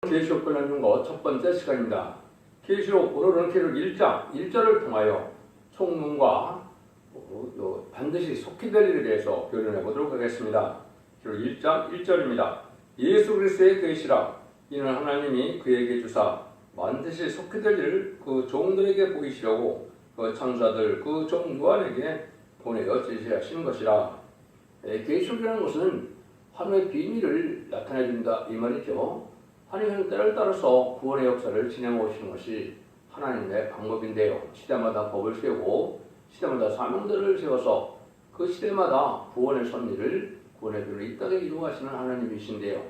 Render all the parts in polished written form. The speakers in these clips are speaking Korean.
계시록 권하는 것 첫 번째 시간입니다. 계시록 오늘은 계시록 1장 1절을 통하여 총문과 반드시 속히 될 일에 대해서 교련해 보도록 하겠습니다. 계시록 1장 1절입니다. 예수 그리스도의 계시라 이는 하나님이 그에게 주사 반드시 속히 될 일을 그 종들에게 보이시려고 그 천사들 그 종 요한에게 보내어 제시하신 것이라. 계시록이라는 것은 하나님의 비밀을 나타내 준다 이 말이죠. 하나님은 때를 따라서 구원의 역사를 진행해 오시는 것이 하나님의 방법인데요. 시대마다 법을 세우고 시대마다 사명들을 세워서 그 시대마다 구원의 섭리를 구원의 길을 이 땅에 이루어가시는 하나님이신데요.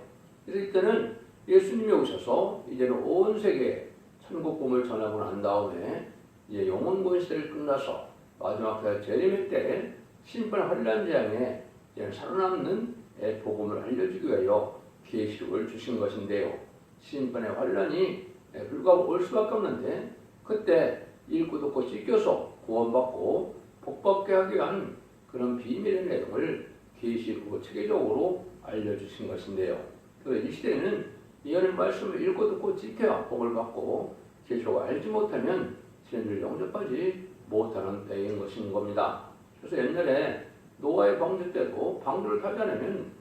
그래서 이때는 예수님이 오셔서 이제는 온 세계에 천국 복음을 전하고 난 다음에 이제 영원권 시대를 끝나서 마지막 재림의 때 심판 환란 재앙에 살아남는 복음을 알려주기 위하여 계시록을 주신 것인데요. 심판의 환란이 불가고 올 수밖에 없는데 그때 읽고 듣고 찢겨서 구원받고 복받게 하기 위한 그런 비밀의 내용을 계시록 체계적으로 알려주신 것인데요. 이 시대에는 예언의 말씀을 읽고 듣고 지켜야 복을 받고 계시록을 알지 못하면 진리를 영접하지 못하는 때인 것인 겁니다. 그래서 옛날에 노아의 방주 때도 방주를 타지 않으면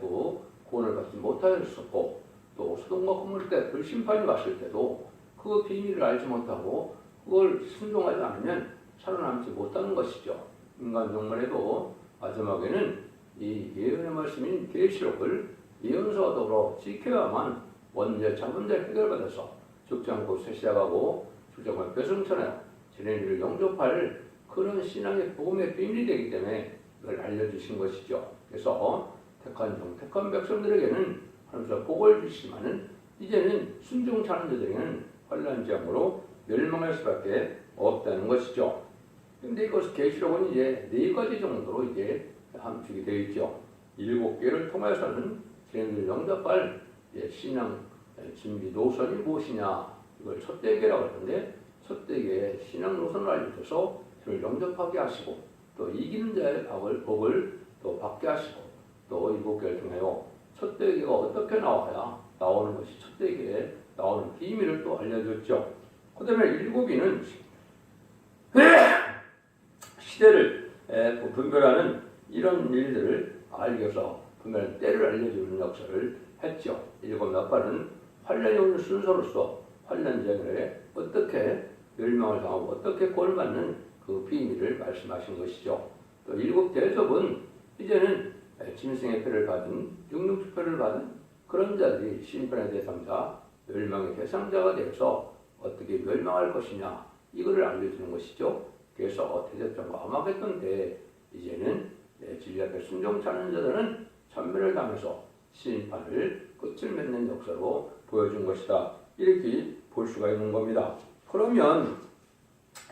그 구원을 받지 못하였었고 또 소돔과 고모라 때 불심판이 왔을 때도 그 비밀을 알지 못하고 그걸 순종하지 않으면 살아남지 못하는 것이죠. 인간 종말에도 마지막에는 이 예언의 말씀인 계시록을 예언서와 더불어 지켜야만 원죄, 자문죄 해결받아서 죽지 않고 쇠시하고 죽지 않고 배승천하여 진리를 영접할 그런 신앙의 복음의 비밀이 되기 때문에 이걸 알려주신 것이죠. 그래서 택한 종, 택한 백성들에게는 하면서 복을 주시지만은 이제는 순종치 않은 자들에게는 환란장으로 멸망할 수밖에 없다는 것이죠. 그런데 이것 계시록은 이제 4가지 정도로 이제 함축이 되어 있죠. 7개를 통해서는 진리를 영접할 신앙 준비 노선이 무엇이냐 이걸 첫 대계라고 하는데 첫 대계의 신앙 노선을 알려줘서 그를 영접하게 하시고 또 이기는 자의 복을 또 받게 하시고 또 7개를 통하여 첫 대계가 어떻게 나와야 나오는 것이 첫 대계에 나오는 비밀을 또 알려줬죠. 그 다음에 7위는 시대를 분별하는 이런 일들을 알기 위해서 분별하는 때를 알려주는 역사를 했죠. 7나팔은 환란이 오는 순서로서 환란 재앙에 어떻게 멸망을 당하고 어떻게 구원받는 그 비밀을 말씀하신 것이죠. 또 7대접은 이제는 짐승의 표를 받은 육육투표를 받은 그런 자들이 심판의 대상자, 멸망의 대상자가 되어서 어떻게 멸망할 것이냐 이거를 알려주는 것이죠. 그래서 대접전과 암흑했던 때에 이제는 진리 앞에 순종치 않은 자들은 천멸을 당해서 심판을 끝을 맺는 역사로 보여준 것이다. 이렇게 볼 수가 있는 겁니다. 그러면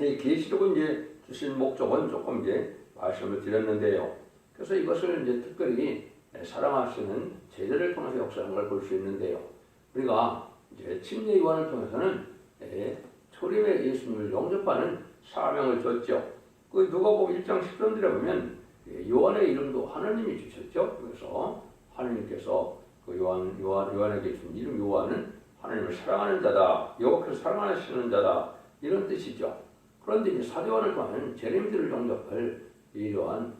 이 계시록은 이제 주신 목적은 조금 이제 말씀을 드렸는데요. 그래서 이것을 이제 특별히 사랑하시는 제자를 통해서 역사하는 걸 볼 수 있는데요. 우리가 이제 침례 요한을 통해서는 초림의 예수님을 영접하는 사명을 줬죠. 그 누가복음 1장 10절에 보면 요한의 이름도 하나님이 주셨죠. 그래서 하나님께서 그 요한에게 준 이름 요한은 하나님을 사랑하는 자다, 여호와께서 사랑하시는 자다 이런 뜻이죠. 그런데 이제 사도 요한을 통하는 재림들을 영접할 이러한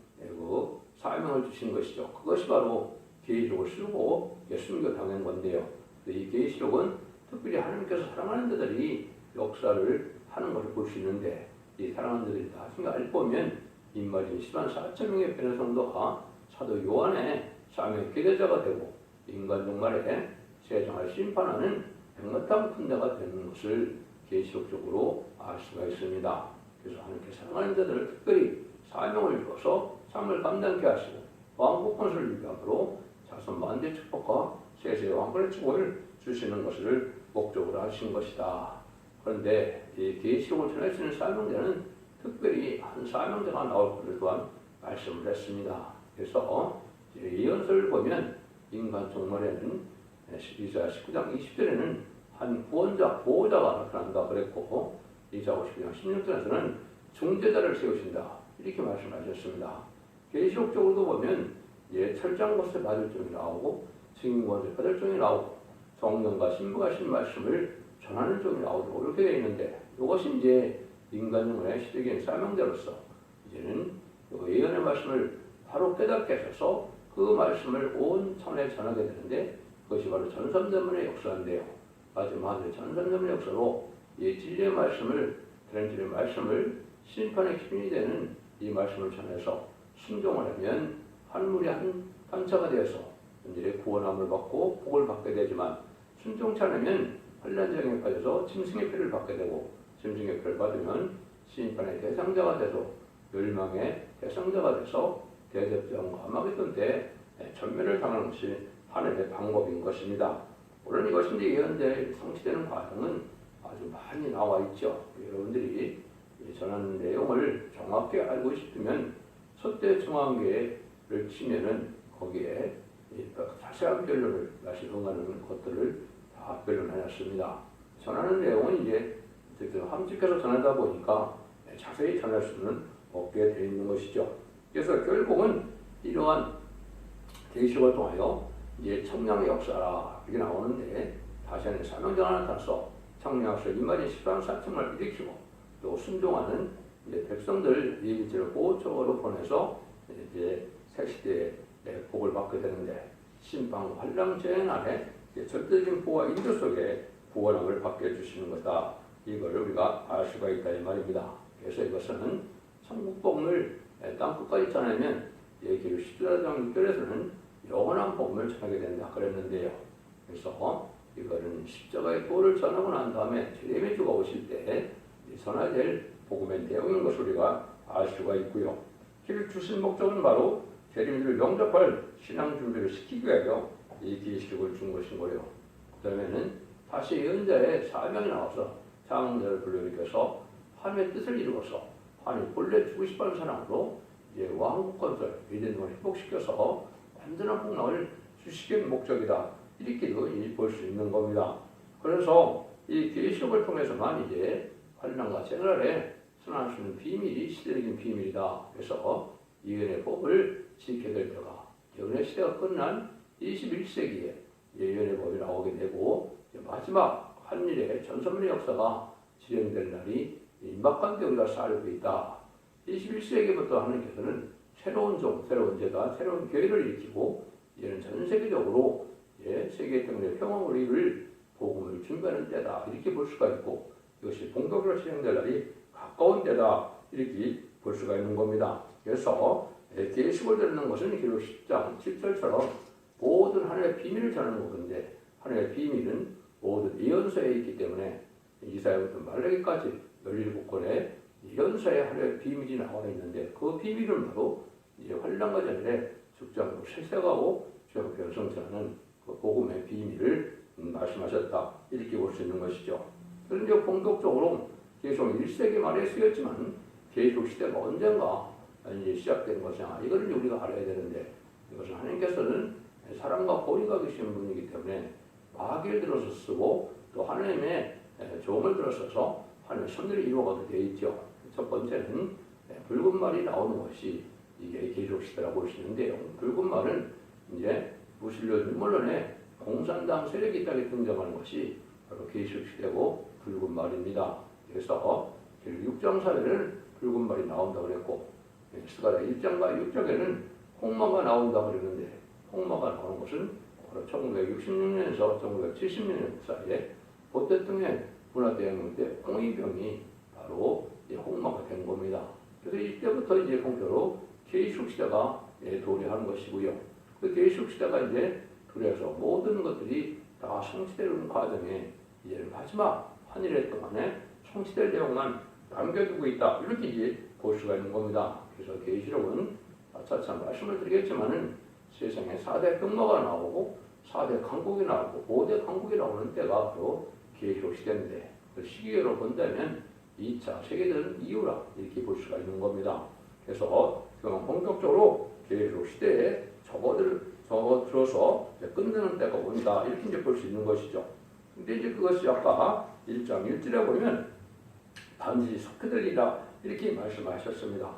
사명을 주신 것이죠. 그것이 바로 계시록을 쓰고 숨겨 당한 건데요. 이 계시록은 특별히 하나님께서 사랑하는 자들이 역사를 하는 것을 볼 수 있는데 이 사랑하는 자들이 다 생각을 보면 인마진 104,000명의 변의 성도가 사도 요한의 사명의 기대자가 되고 인간 종말에 세상을 심판하는 백마탄 군대가 되는 것을 계시록적으로 알 수가 있습니다. 그래서 하나님께 사랑하는 자들을 특별히 사명을 주어서 삶을 감당케 하시고 왕국 건설을 위함으로 자손 만대 축복과 세세의 왕권의 축복을 주시는 것을 목적으로 하신 것이다. 그런데 이 계시록을 전해주는 사명자는 특별히 한 사명자가 나올 것을 또한 말씀을 했습니다. 그래서 예언서를 보면 인간 종말에는 이사야 19장 20절에는 한 구원자, 보호자가 나타난다 그랬고 이사야 59장 16절에서는 중재자를 세우신다 이렇게 말씀하셨습니다. 계시록적으로도 보면 철장 것을 받을 종이 나오고 증인권을 받을 종이 나오고 정령과 신부가 하신 말씀을 전하는 쪽이 나오도록 이렇게 되어 있는데, 이것이 이제 인간영혼의 시대기엔 사명자로서 이제는 그 예언의 말씀을 바로 깨닫게 하셔서 그 말씀을 온 천에 전하게 되는데, 그것이 바로 전삼전문의 역사인데요. 마지막에 전삼전문의 역사로 이 진리의 말씀을, 그런 진리의 말씀을 심판의 기준이 되는 이 말씀을 전해서 순종을 하면 한물이 한 단차가 되어서 현재 구원함을 받고 복을 받게 되지만, 순종치 않으면 환난장에 빠져서 짐승의 피를 받게 되고, 짐승의 피를 받으면 심판의 대상자가 돼서 멸망의 대상자가 돼서 대접장과 아마겟돈 때 전멸을 당하는 것이 하나님의 방법인 것입니다. 물론 이것이 이제 예언대에 성취되는 과정은 아주 많이 나와 있죠. 여러분들이 전하는 내용을 정확히 알고 싶으면 첫대중앙교회를 치면은 거기에 자세한 변론을 말씀하는 것들을 다 변론하였습니다. 전하는 내용은 이제 함축해서 전하다 보니까 자세히 전할 수는 없게 되어 있는 것이죠. 그래서 결국은 이러한 계시록을 통하여 이제 청량의 역사라 이게 나오는데, 다시 한번 사명자가 나타나서 청량의 역사 인간의 13사층을 일으키고 또 순종하는 이제 백성들 예비지를 보호적으로 보내서 이제 새 시대에 복을 받게 되는데, 심판 환랑 재앙 안에 절대적인 보호와 인도 속에 구원함을 받게 해주시는 거다. 이걸 우리가 알 수가 있다 이 말입니다. 그래서 이것은 천국 복음을 땅 끝까지 전하면 예기를 14장 6절에서는 영원한 복음을 전하게 된다 그랬는데요. 그래서 이거는 십자가의 도를 전하고 난 다음에 주님의 주가 오실 때 전해야 될 복음의 내용인 것을 우리가 알 수가 있고요. 길을 주신 목적은 바로 재림들을 영접할 신앙 준비를 시키기 위하여 이 계시록을 준 것인 거예요. 그 다음에는 다시 예언자의 사명이 나와서 장자를 불러일으켜서 하나님의 뜻을 이루어서 하나님 본래 주고 싶어하는 사랑으로 이제 왕국 건설, 이den동을 회복시켜서 완전한 복락을 주시기 목적이다. 이렇게도 볼 수 있는 겁니다. 그래서 이 계시록을 통해서만 이제 환난과 재난에 선언할 수 있는 비밀이 시대적인 비밀이다. 그래서 예언의 법을 지켜야 될 때가, 예언의 시대가 끝난 21세기에 예언의 법이 나오게 되고, 마지막 한일의 전선문의 역사가 진행될 날이 임박한 때 우리가 살고 있다. 21세기부터 하나님께서는 새로운 종, 새로운 제단, 새로운 교회를 일으키고, 이제는 전 세계적으로 세계 때문에 평화를 이룰 복음을 준비하는 때다. 이렇게 볼 수가 있고, 이것이 본격적으로 진행될 날이 가까운 때다. 이렇게 볼 수가 있는 겁니다. 그래서 계시록을 듣는 것은 기록 10장 7절처럼 모든 하나님의 비밀을 전하는 것인데, 하나님의 비밀은 모든 예언서에 있기 때문에 이사야부터 말라기까지 17권의 예언서에 하나님의 비밀이 나와 있는데, 그 비밀은 바로 이제 환난과 전에 죽장으로 세세가고 죄가 변성하는 그 복음의 비밀을 말씀하셨다. 이렇게 볼 수 있는 것이죠. 그런데 본격적으로 계속 1세기 말에 쓰였지만 계속 시대가 언젠가 이제 시작된 것이냐, 이거를 우리가 알아야 되는데, 이것은 하나님께서는 사랑과 보리가 계신 분이기 때문에 마귀를 들어서 쓰고 또 하나님의 종을 들어서서 하나님의 선들을 이루어가게 되어 있죠. 첫 번째는 붉은 말이 나오는 것이 이게 계속 시대라고 볼 수 있는데요. 붉은 말은 이제 무신론 인물론의 공산당 세력이 있다고 등장하는 것이 바로 계시록 시대고 붉은 말입니다. 그래서 6장 사회는 붉은 말이 나온다고 그랬고, 스가랴 1장과 6장에는 홍마가 나온다고 그랬는데, 홍마가 나오는 것은 바로 1966년에서 1970년 사이에 보 대통령의 문화대혁명 때 홍위병이 바로 홍마가 된 겁니다. 그래서 이때부터 이제 본격적으로 계시록 시대가 도래하는 것이고요. 그 계시록 시대가 이제 그래서 모든 것들이 다 성취되는 과정에 이제 마지막 한일의 동안에 성취될 내용만 남겨두고 있다. 이렇게 이제 볼 수가 있는 겁니다. 그래서 계시록은 차차 말씀을 드리겠지만은 세상에 4대 병마가 나오고 4대 강국이 나오고 5대 강국이 나오는 때가 바로 계시록 시대인데, 그 시기로 본다면 2차 세계대전 이후라 이렇게 볼 수가 있는 겁니다. 그래서 지금 본격적으로 계시록 시대에 접어들어서 끝내는 때가 온다. 이렇게 이제 볼 수 있는 것이죠. 근데 이제 그것이 아까 1장 1절에 보면 반드시 속해되리라 이렇게 말씀하셨습니다.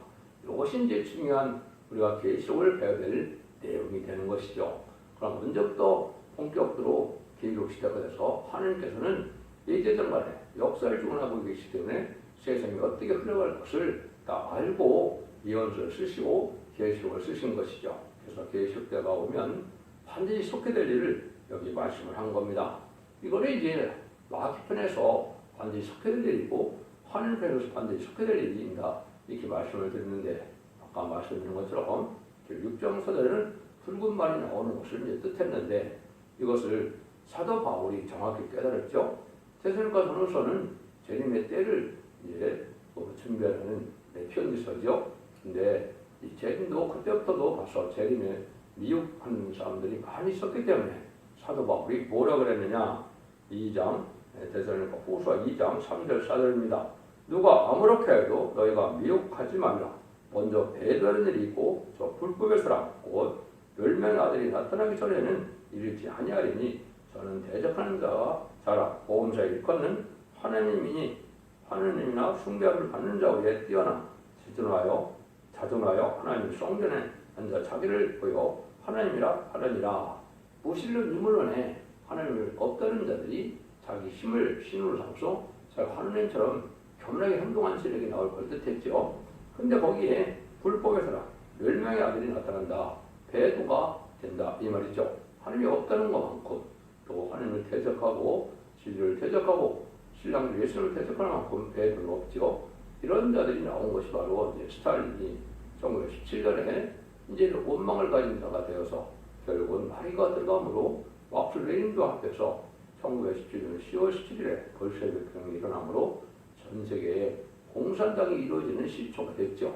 이것이 이제 중요한 우리가 계시록을 배워야 될 내용이 되는 것이죠. 그럼 언제부터 본격적으로 계시록 시대가 돼서 하나님께서는 예제전간에 역사를 주관하고 계시기 때문에 세상이 어떻게 흘러갈 것을 다 알고 예언서를 쓰시고 계시록을 쓰신 것이죠. 그래서 계시록 때가 오면 반드시 속해될 일을 여기 말씀을 한 겁니다. 이거는 이제 마귀편에서 반드시 속해될 일이고 하나님 편에서 반드시 속해될 일입니다. 이렇게 말씀을 드렸는데 아까 말씀드린 것처럼 6장 서대는 붉은 말이 나오는 것을 이제 뜻했는데 이것을 사도 바울이 정확히 깨달았죠. 데살로니가전서는 재림의 때를 이제 준비하는 편지서죠. 근데 이 재림도 그때부터도 벌써 재림에 미혹하는 사람들이 많이 있었기 때문에 사도 바울이 뭐라 그랬느냐? 2장 데살로니가 후서 2장 3절 4절입니다. 누가 아무렇게 해도 너희가 미혹하지 말라. 먼저 배도하는 일이 있고 저 불법의 사람 곧 열명의 아들이 나타나기 전에는 이르지 아니하리니 저는 대적하는 자라 보험자에 일컫는 하나님이나 숭배함을 받는 자 위에 뛰어나 자존하여 하나님 성전에 앉아 자기를 보여 하나님이라 하느니라. 무신론 유물론에 하나님을 없다는 자들이 자기 힘을 신으로 삼소 하나님처럼 겸손하게 행동한 세력이 나올 걸 뜻했죠. 근데 거기에 불법의 사람, 멸망의 아들이 나타난다. 배도가 된다. 이 말이죠. 하나님이 없다는 것만큼 또 하나님을 대적하고 진리를 대적하고 신랑 예수를 대적하는 만큼 배도는 없죠. 이런 자들이 나온 것이 바로 이제 스탈린이 1917년에 이제 원망을 가진 자가 되어서 결국은 마리가 들어감으로 왁스 레닌도 합해서 1917년 10월 17일에 볼셰비크혁명이 일어나므로 전 세계에 공산당이 이루어지는 시초가 됐죠.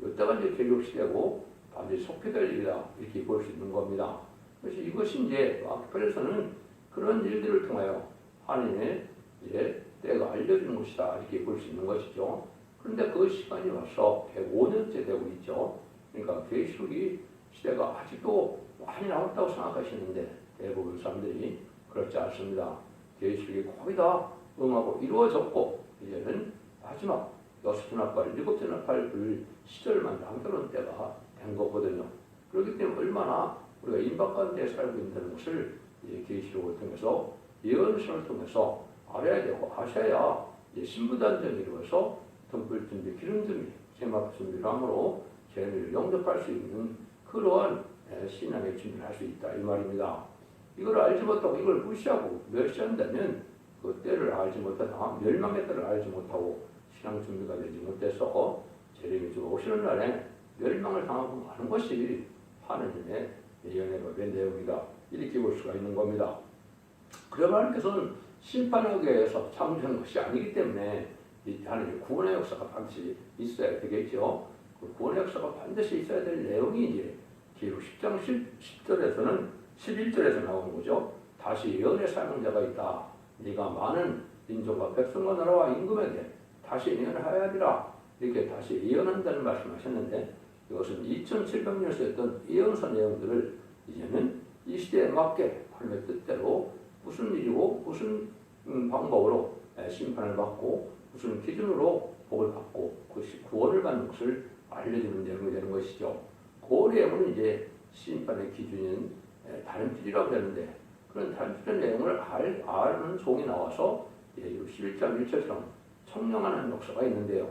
이때가 이제 개혁시대고 반드시 속해될 일이다 이렇게 볼 수 있는 겁니다. 그래서 이것이 이제 마키아벨에서는 그런 일들을 통하여 하나님의 이제 때가 알려주는 것이다 이렇게 볼 수 있는 것이죠. 그런데 그 시간이 와서 105년째 되고 있죠. 그러니까 계시록이 시대가 아직도 많이 남았다고 생각하시는데 대부분 사람들이 그렇지 않습니다. 계시록이 거의 다 응하고 이루어졌고 이제는 마지막 6전합발, 7전합발 그 시절만 남겨놓은 때가 된 거거든요. 그렇기 때문에 얼마나 우리가 임박 가운데 살고 있다는 것을 이제 계시록을 통해서 예언서를 통해서 알아야 되고 아셔야 이제 신부단전이 이루어서 등불 준비, 기름 준비, 제막 준비를 함으로 재미를 영접할 수 있는 그러한 신앙의 준비를 할 수 있다 이 말입니다. 이걸 알지 못하고 이걸 무시하고 멸시한다면 그 때를 알지 못하다 멸망의 때를 알지 못하고 신앙 준비가 되지 못해서 재림이 좀 오시는 날에 멸망을 당하고 마는 것이 하느님의 예언의 법의 내용이다 이렇게 볼 수가 있는 겁니다. 그러나 하나님께서는 심판하기 위해서 창조한 것이 아니기 때문에 하나님의 구원의 역사가 반드시 있어야 되겠죠. 그 구원의 역사가 반드시 있어야 될 내용이 이제 기록 10장 10절에서는 11절에서 나오는 거죠. 다시 예언의 사명자가 있다. 네가 많은 민족과 백성과 나라와 임금에게 다시 예언하여야 하리라. 이렇게 다시 예언한다는 말씀하셨는데 이것은 2700년에 했던 예언서 내용들을 이제는 이 시대에 맞게 하나님의 뜻대로 무슨 일이고 무슨 방법으로 심판을 받고 무슨 기준으로 복을 받고 그것이 구원을 받는 것을 알려주는 내용이 되는 것이죠. 그 내용은 이제 심판의 기준인 다른 필이라고 되는데 그런 다른 필의 내용을 아는 종이 나와서 11장 1절처럼 청령하는 역사가 있는데요.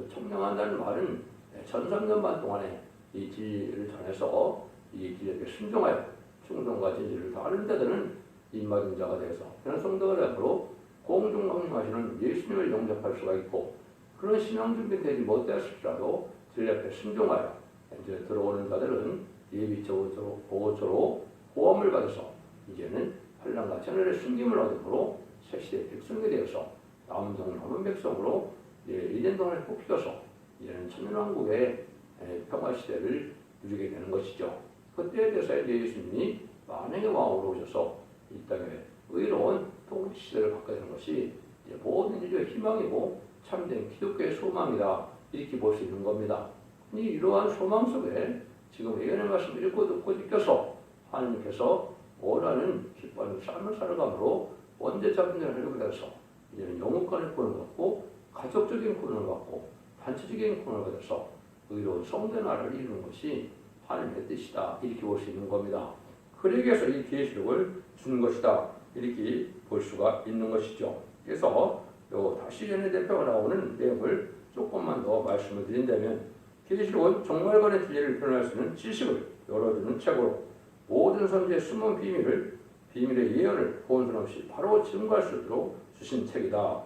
청령한다는 말은 전삼년 반 동안에 이 진리를 전해서 이 진리에게 순종하여 충성과 진리를 다하는 데들은 입맞은 자가 되어서 그런 성도가 되므로 공중강림하시는 예수님을 영접할 수가 있고 그런 신앙 준비되지 못했을지라도 진리 앞에 순종하여 이제 들어오는 자들은 예비적으로 보호처로 보험을 받아서 이제는 환난과 천일의 숨김을 얻음으로 새시대의 백성이 되어서 남은 백성으로 1년 동안에 뽑혀서 이제는 천년왕국의 평화시대를 누리게 되는 것이죠. 그때에 대해서 예수님이 만행의 왕으로 오셔서 이 땅에 의로운 통치시대를 갖게 되는 것이 모든 인류의 희망이고 참된 기독교의 소망이다 이렇게 볼 수 있는 겁니다. 이러한 소망 속에 지금 예언의 말씀을 읽고 듣고 느껴서 하나님께서 원하는 기뻐하는 삶을 살아감으로 원죄자분들을 하려고 해서 이제는 영육간의 구원을 받고 가족적인 구원을 받고 단체적인 구원을 받아서 의로운 성대 나라를 이루는 것이 하나님의 뜻이다 이렇게 볼 수 있는 겁니다. 그러기 위해서 이 계시록을 주는 것이다 이렇게 볼 수가 있는 것이죠. 그래서 다시 전에 대표가 나오는 내용을 조금만 더 말씀을 드린다면 계시록은 종말관의 진리를 표현할 수 있는 지식을 열어주는 책으로 모든 선지의 숨은 비밀의 예언을 보온선 없이 바로 증거할 수 있도록 주신 책이다.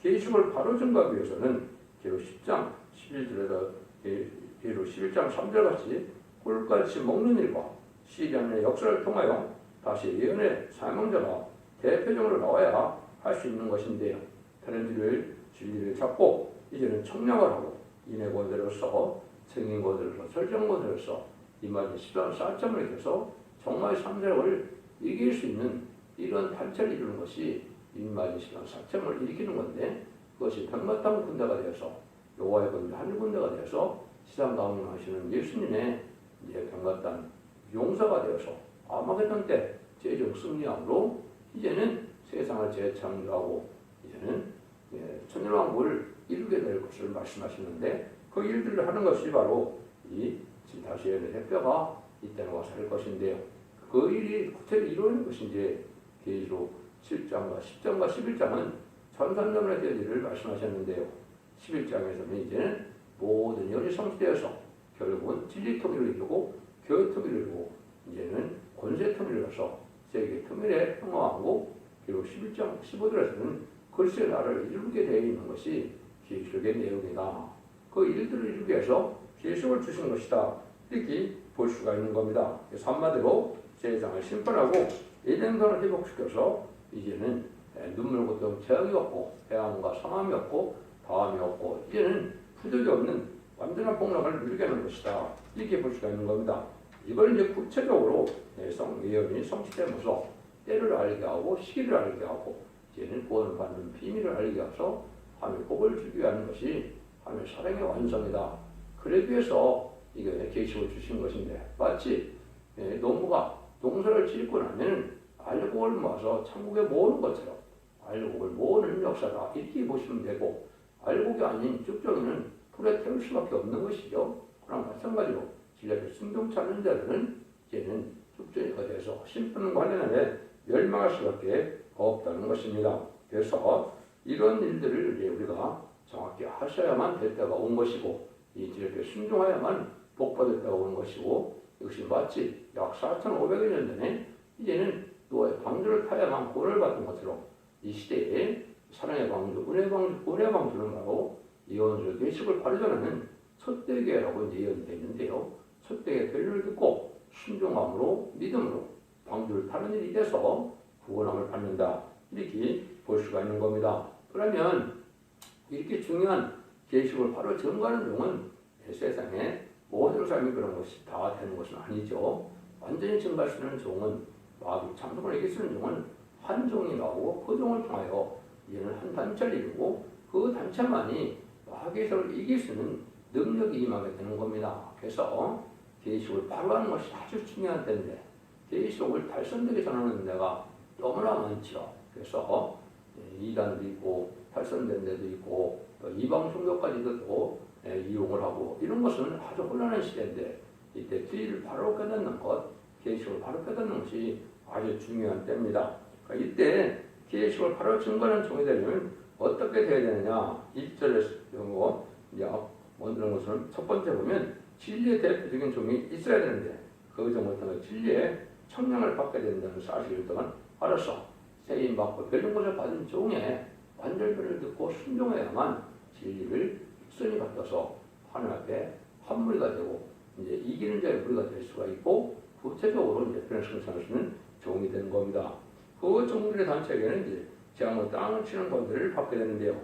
계시록을 바로 증거하기 위해서는 계시록 10장 11절에서 계시록 11장 3절 같이 꿀같이 먹는 일과 시리안의 역사를 통하여 다시 예언의 사명자가 대표적으로 나와야 할 수 있는 것인데요. 다른 진리를 잡고 이제는 청량을 하고 인해고들로서 증인고들로서 설정고들로서 이마지 14점을 해서 정말 삼세력을 이길 수 있는 이런 단체를 이루는 것이 이마지 14점을 일으키는 건데 그것이 백마땅 군대가 되어서 여호와의 군대 한 군대가 되어서 시장 가운데 하시는 예수님의 이제 백마땅 용사가 되어서 아마겟돈 때 최종 승리함으로 이제는 세상을 재창조하고 이제는 천일왕국을 이루게 될 것을 말씀하시는데 그 일들을 하는 것이 바로 이 다시의 대표가 이때는 와서 할 것인데요. 그 일이 구체적으로 이루어지는 것이 이제 계시록 7장과 10장과 11장은 전산점의 일을 말씀하셨는데요. 11장에서는 이제는 모든 열이 성취되어서 결국은 진리 통일을 이루고 교회 통일을 이루고 이제는 권세 통일을 해서 세계 통일의 평화왕국 그리고 11장 15절에서는 그리스도의 나라를 이루게 되어 있는 것이 계시록의 내용이다. 그 일들을 이루기 위해서 계시록을 주신 것이다. 이렇게 볼 수가 있는 겁니다. 그래서 한마디로 세상을 심판하고 에덴강을 회복시켜서 이제는 눈물 고통 재앙이 없고 해함과 상함이 없고 다함이 없고 이제는 부족이 없는 완전한 복락을 누리게 하는 것이다. 이렇게 볼 수가 있는 겁니다. 이걸 이제 구체적으로 예언이 성취되면서 때를 알게 하고 시기를 알게 하고 이제는 구원을 받는 비밀을 알게 해서 하나님의 복을 주기 위한 것이 하나님의 사랑의 완성이다. 그러기 위해서 이게 계시록을 주신 것인데 마치 농부가 농사를 짓고 나면 알곡을 모아서 천국에 모으는 것처럼 알곡을 모으는 역사다. 이렇게 보시면 되고 알곡이 아닌 쭉정이는 불에 태울 수밖에 없는 것이죠. 그랑 마찬가지로 진리를 순종치 않는 자들은 이제는 쭉정이가 돼서 심판과 관련하여 멸망할 수밖에 없다는 것입니다. 그래서 이런 일들을 우리가 정확히 하셔야만 될 때가 온 것이고 이 진리에 순종하야만 복받을 때가 온 것이고 이것이 마치 약 4,500여 년 전에 이제는 노아의 방주를 타야만 구원을 받은 것처럼 이 시대에 사랑의 방주, 은혜의 방주는 바로 예언서 계시록을 바로 전하는 첫대교회라고 예언되어 있는데요. 첫대교회 편리를 듣고 순종함으로 믿음으로 방주를 타는 일이 돼서 구원함을 받는다. 이렇게 볼 수가 있는 겁니다. 그러면 이렇게 중요한 계시록을 바로 증거하는 종은 세상에 모든 삶이 그런 것이 다 되는 것은 아니죠. 완전히 증거할 수 있는 종은 마귀 참성을 이길 수 있는 종은 한 종이 나오고 그 종을 통하여 이제는 한 단체를 이루고 그 단체만이 마귀의 세력을 이길 수 있는 능력이 임하게 되는 겁니다. 그래서 계시록을 바로 하는 것이 아주 중요한 때인데 계시록을 달성되게 전하는 데가 너무나 많죠. 그래서 이단도 있고 탈선된 데도 있고 이방 종교까지도 또 이용을 하고 이런 것은 아주 혼란한 시대인데 이때 진리를 바로 깨닫는 것, 계시록을 바로 깨닫는 것이 아주 중요한 때입니다. 그러니까 이때 계시록을 바로 증거하는 종이 되려면 어떻게 되어야 되느냐? 1절에서 만드는 것은 첫 번째 보면 진리의 대표적인 종이 있어야 되는데 그 종을 통해 진리의 청량을 받게 된다는 사실을 또한 알아서 세임받고 변론고를 받은 종의 완전변을 듣고 순종해야만 진리를 육선이 받아서 하나님 앞에 한 무리가 되고 이제 이기는 자의 무리가 될 수가 있고 구체적으로 이제 변을 성취할 수 있는 종이 되는 겁니다. 그 종들의 단체에게는 이제 재앙으로 땅을 치는 권세를 받게 되는데요.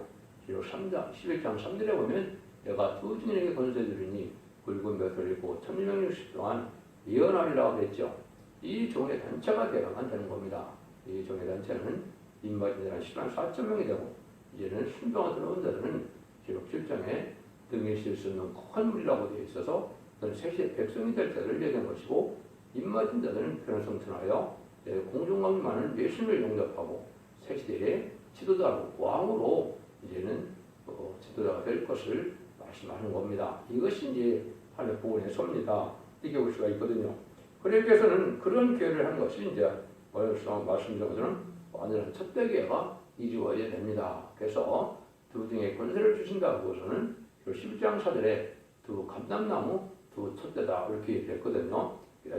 기록 3장 11장 3절에 보면 내가 두 주인에게 권세 주리니 굵은 벼슬 입고 1660 동안 예언하리라고 했죠. 이 종의 단체가 되어야만 되는 겁니다. 이 종의 단체는 인바진이라는 14,000명이 되고 이제는 순종을 들어온 자들은 기록 7장에 등에 실 수 있는 큰 무리라고 되어 있어서 그건 세시의 백성이 될 때를 얘기한 것이고 인바진 자들은 변성천하여 공중왕만은 예수님을 영접하고 새시대의 지도자로 왕으로 이제는 지도자가 될 것을 말씀하는 겁니다. 이것이 이제 하나님의 복음의 섭니다. 이게 볼 수가 있거든요. 그러기 위해서는 그런 교회를 하는 것이 이제 말씀드린 것처럼 완전한 첩대기가 이루어져야 됩니다. 그래서 두 등에 권세를 주신다고 해서는 11장사들의 두 감람나무 두 첩대다 이렇게 됐거든요.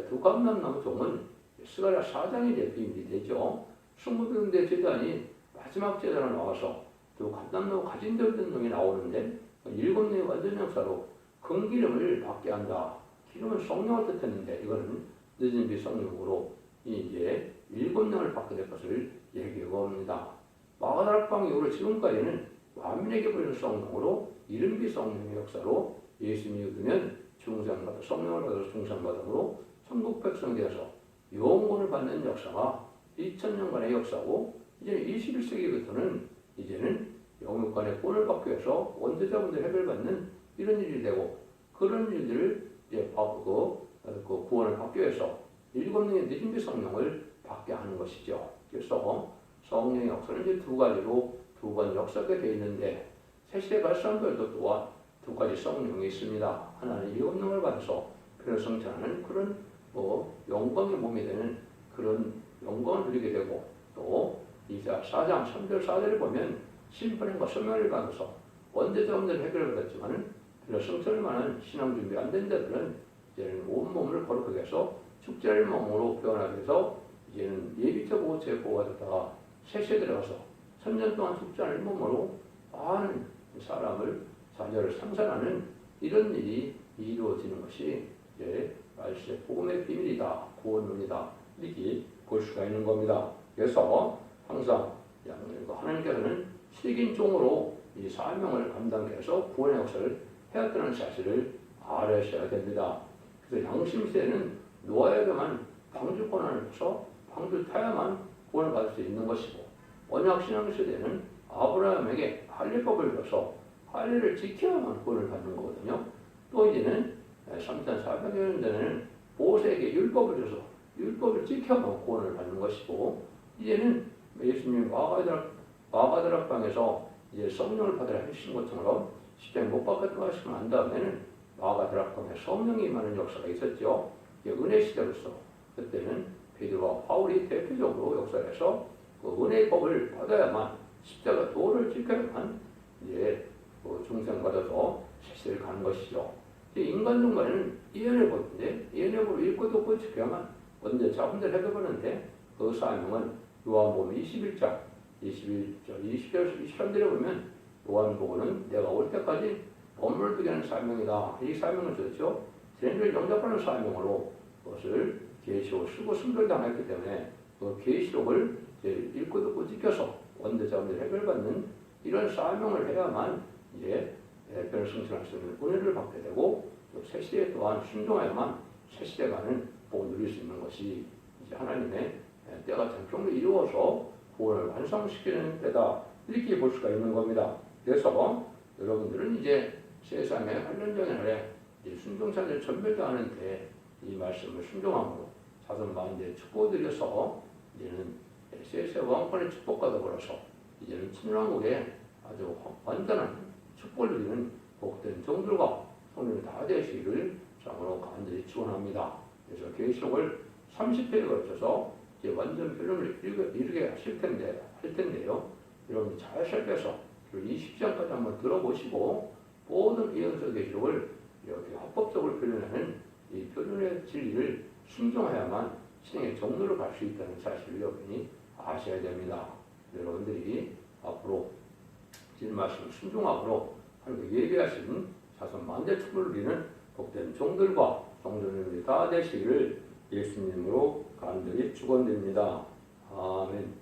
두 감람나무 종은 스가랴 4장의 비밀이 되죠. 승무병대 제단이 마지막 제단에 나와서 두 감람나무 가진 등이 나오는데 일곱 뇌의 완전 역사로 금기름을 받게 한다. 기름은 성령을 뜻했는데 이거는 늦은 비 성령으로 이제 일곱 령을 받게 될 것을 얘기하고 옵니다. 마가다락방 이후로 지금까지는 만민에게 보이는 성령으로 이른비 성령의 역사로 예수 믿으면 중생받아 성령을 받아서 중생받음으로 천국 백성이 되어서 영혼을 받는 역사가 2000년간의 역사고 이제는 21세기부터는 이제는 영육간의 본을 받기 위해서 원죄자분들 해결받는 이런 일이 되고 그런 일들을 이제 그 구원을 받기 위해서 일곱 명의 늦은비 성령을 받게 하는 것이죠. 그래서 성령의 역사는 이제 두 가지로 두 번 역사가 되어 있는데 새시대 갈 사람들도 또한 두 가지 성령이 있습니다. 하나는 일곱 명을 받아서 그를 성찬하는 그런 영광의 몸이 되는 그런 영광을 누리게 되고 또 이자 4장 3절 4절을 보면 심판과 소멸을 받아서 원죄자분들 해결을 받았지만은 그를 성찬할 만한 신앙 준비 안 된 자들은 이제는 온몸을 거룩하게 해서 축제할 몸으로 변하게 해서 이제는 예비적 오체에 보호하다가 새시에 들어가서 1000년 동안 축제할 몸으로 많은 사람을 자녀를 상산하는 이런 일이 이루어지는 것이 이제 말씀의 복음의 비밀이다, 구원론이다 이렇게 볼 수가 있는 겁니다. 그래서 항상 하나님께서는 식인종으로 이 사명을 감당해서 구원의 역사를 해왔다는 사실을 알으셔야 됩니다. 그래서 양심세는 노아에게만 방주 권한을 줘서 방주 타야만 구원을 받을 수 있는 것이고 언약신앙세대는 아브라함에게 할례법을 줘서 할례를 지켜야만 구원을 받는 거거든요. 또 이제는 3400년 전에는 모세에게 율법을 줘서 율법을 지켜야만 구원을 받는 것이고 이제는 예수님이 마가다락방에서 이제 성령을 받으라 하신 것처럼 십자가에 못 박혔다고 하시고 난 다음에는 마가다락방에 성령이 임하는 역사가 있었죠. 은혜 시대로서 그때는 베드로와 바울이 대표적으로 역사에서 그 은혜의 법을 받아야만 십자가 도를 지켜야만 이제 중생받아서 세세를 가는 것이죠. 인간 중간에는 예언의 법인데 예언의 법을 읽고 듣고 지켜야만 언제 자분들 해결하는데 그 사명은 요한복음 21장 21절 20절 23절에 보면 요한복음은 내가 올 때까지 머물게 하는 사명이다. 이 사명을 줬죠. 죄인을 영접하는 사명으로 그것을 계시록을 쓰고 순결당했기 때문에 그 계시록을 읽고 듣고 지켜서 원대자분들 해결받는 이런 사명을 해야만 이제 별을 성취할 수 있는 은혜를 받게 되고 또 새시대 또한 순종해야만 새시대가는 복을 누릴 수 있는 것이 이제 하나님의 때가 전통으로 이루어서 구원을 완성시키는 때다 이렇게 볼 수가 있는 겁니다. 그래서 여러분들은 이제 세상에 환란전의 날에 순종자들 전멸당하는데 이 말씀을 순종함으로 자선 마음에 축복드려서 이제는 세세 왕권의 축복과 더불어서 이제는 천년왕국에 아주 완전한 축복을 누리는 복된 종들과 성령이 다 되시기를 장으로 간절히 축원합니다. 그래서 계시록을 30회에 걸쳐서 이제 완전 필름을 이루게 할 텐데요. 여러분 잘 살펴서 20장까지 한번 들어보시고 모든 예언서 계시록을 이렇게 합법적으로 표현하는 이 표현의 진리를 순종해야만 신앙의 정도로 갈 수 있다는 사실을 여러분이 아셔야 됩니다. 여러분들이 앞으로 지금 말씀 순종함으로 하나님께 예비하신 자손 만대 축복을 누리는 복된 종들과 성도님들이 다 되시기를 예수님으로 간절히 축원드립니다. 아멘.